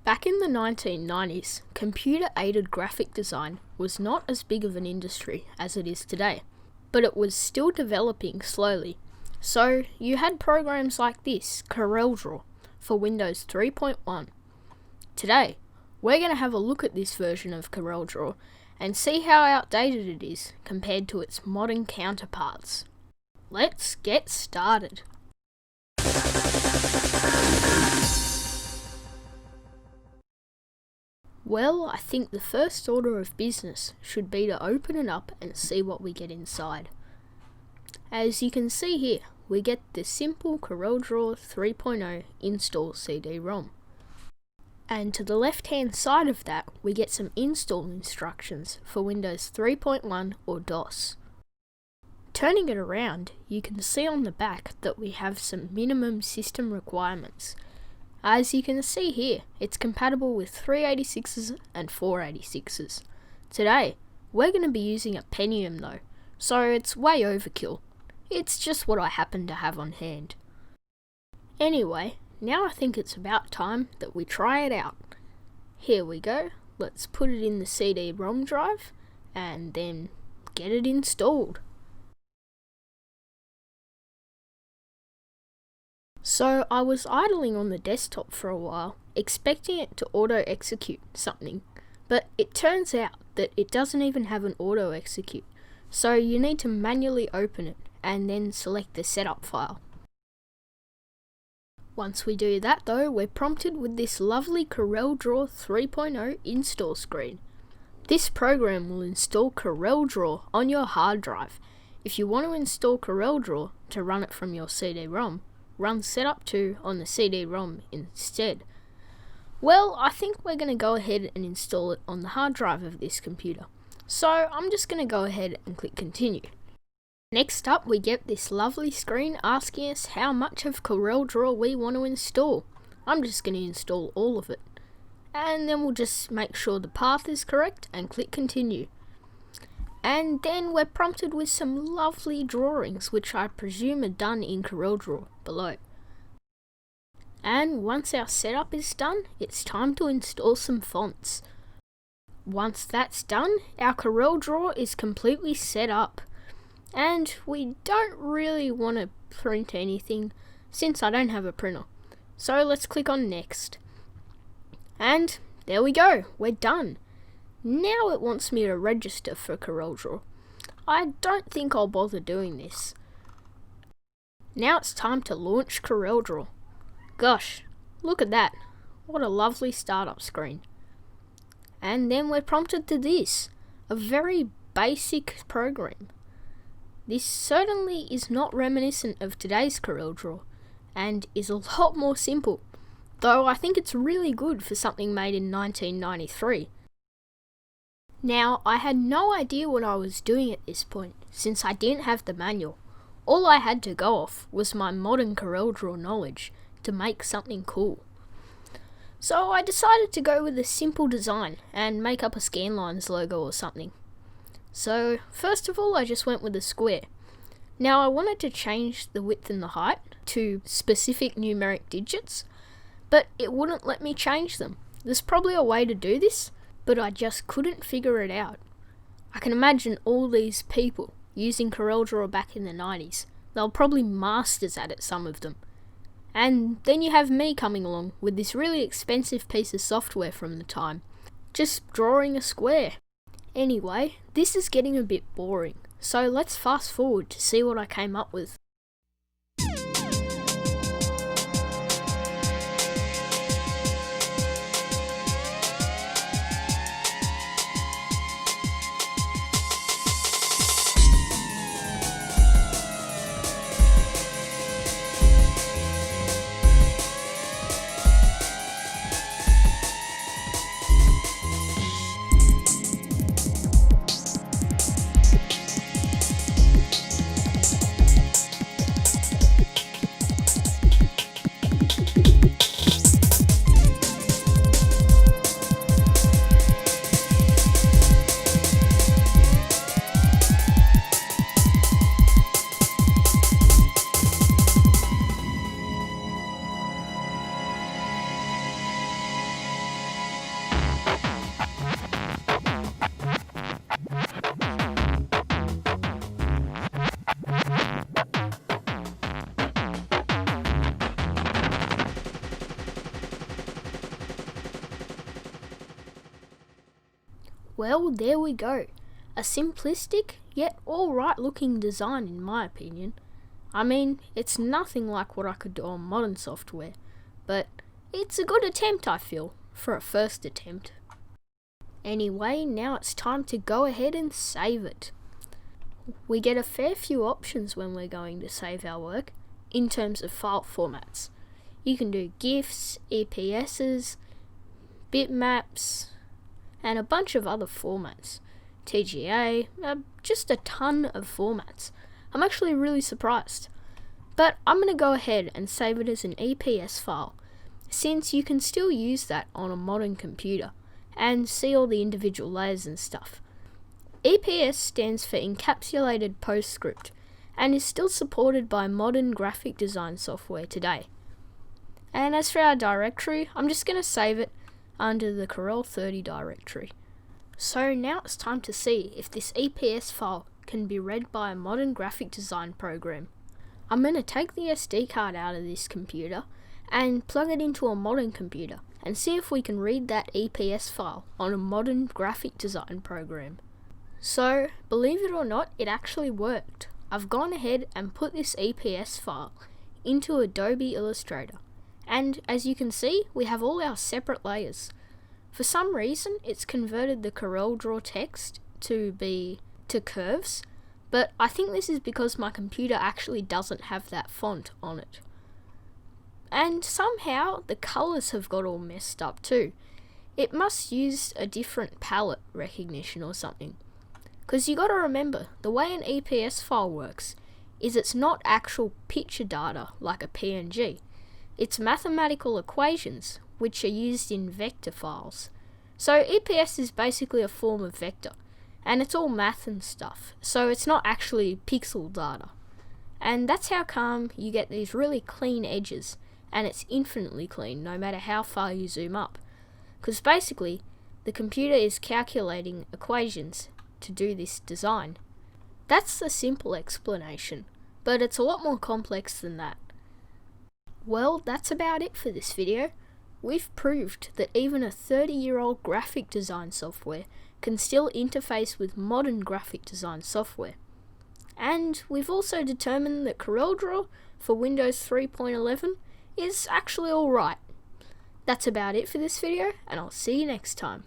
Back in the 1990s, computer-aided graphic design was not as big of an industry as it is today, but it was still developing slowly. So you had programs like this, Corel Draw, for Windows 3.1. Today, we're going to have a look at this version of Corel Draw and see how outdated it is compared to its modern counterparts. Let's get started. Well, I think the first order of business should be to open it up and see what we get inside. As you can see here, we get the simple Corel Draw 3.0 install CD-ROM. And to the left hand side of that, we get some install instructions for Windows 3.1 or DOS. Turning it around, you can see on the back that we have some minimum system requirements. As you can see here, it's compatible with 386s and 486s. Today, we're going to be using a Pentium though, so it's way overkill. It's just what I happen to have on hand. Anyway, now I think it's about time that we try it out. Here we go, let's put it in the CD-ROM drive and then get it installed. So I was idling on the desktop for a while, expecting it to auto-execute something, but it turns out that it doesn't even have an auto-execute, so you need to manually open it and then select the setup file. Once we do that though, we're prompted with this lovely Corel Draw 3.0 install screen. This program will install Corel Draw on your hard drive. If you want to install Corel Draw to run it from your CD-ROM, run Setup 2 on the CD-ROM instead. Well, I think we're going to go ahead and install it on the hard drive of this computer. So I'm just going to go ahead and click continue. Next up, we get this lovely screen asking us how much of Corel Draw we want to install. I'm just going to install all of it. And then we'll just make sure the path is correct and click continue. And then we're prompted with some lovely drawings, which I presume are done in Corel Draw below. And once our setup is done, it's time to install some fonts. Once that's done, our Corel Draw is completely set up. And we don't really want to print anything since I don't have a printer. So let's click on next. And there we go, we're done. Now it wants me to register for Corel Draw. I don't think I'll bother doing this. Now it's time to launch Corel Draw. Gosh, look at that. What a lovely startup screen. And then we're prompted to this, a very basic program. This certainly is not reminiscent of today's Corel Draw, and is a lot more simple, though I think it's really good for something made in 1993. Now, I had no idea what I was doing at this point, since I didn't have the manual. All I had to go off was my modern Corel Draw knowledge to make something cool. So I decided to go with a simple design and make up a Scanlines logo or something. So first of all, I just went with a square. Now I wanted to change the width and the height to specific numeric digits, but it wouldn't let me change them. There's probably a way to do this, but I just couldn't figure it out. I can imagine all these people using Corel Draw back in the 90s. They're probably masters at it, some of them. And then you have me coming along with this really expensive piece of software from the time, just drawing a square. Anyway, this is getting a bit boring, so let's fast forward to see what I came up with. Well, there we go. A simplistic, yet alright looking design in my opinion. I mean, it's nothing like what I could do on modern software, but it's a good attempt, I feel, for a first attempt. Anyway, now it's time to go ahead and save it. We get a fair few options when we're going to save our work, in terms of file formats. You can do GIFs, EPSs, bitmaps, and a bunch of other formats. TGA, just a ton of formats. I'm actually really surprised. But I'm going to go ahead and save it as an EPS file, since you can still use that on a modern computer and see all the individual layers and stuff. EPS stands for Encapsulated PostScript and is still supported by modern graphic design software today. And as for our directory, I'm just going to save it under the Corel 30 directory. So now it's time to see if this EPS file can be read by a modern graphic design program. I'm going to take the SD card out of this computer and plug it into a modern computer and see if we can read that EPS file on a modern graphic design program. So, believe it or not, it actually worked. I've gone ahead and put this EPS file into Adobe Illustrator, and as you can see, we have all our separate layers. For some reason, it's converted the Corel Draw text to curves, but I think this is because my computer actually doesn't have that font on it. And somehow the colors have got all messed up too. It must use a different palette recognition or something. Because you gotta remember, the way an EPS file works is it's not actual picture data like a PNG. It's mathematical equations, which are used in vector files. So EPS is basically a form of vector, and it's all math and stuff, so it's not actually pixel data. And that's how come you get these really clean edges, and it's infinitely clean no matter how far you zoom up. Because basically, the computer is calculating equations to do this design. That's the simple explanation, but it's a lot more complex than that. Well, that's about it for this video. We've proved that even a 30-year-old graphic design software can still interface with modern graphic design software. And we've also determined that Corel Draw for Windows 3.11 is actually alright. That's about it for this video, and I'll see you next time.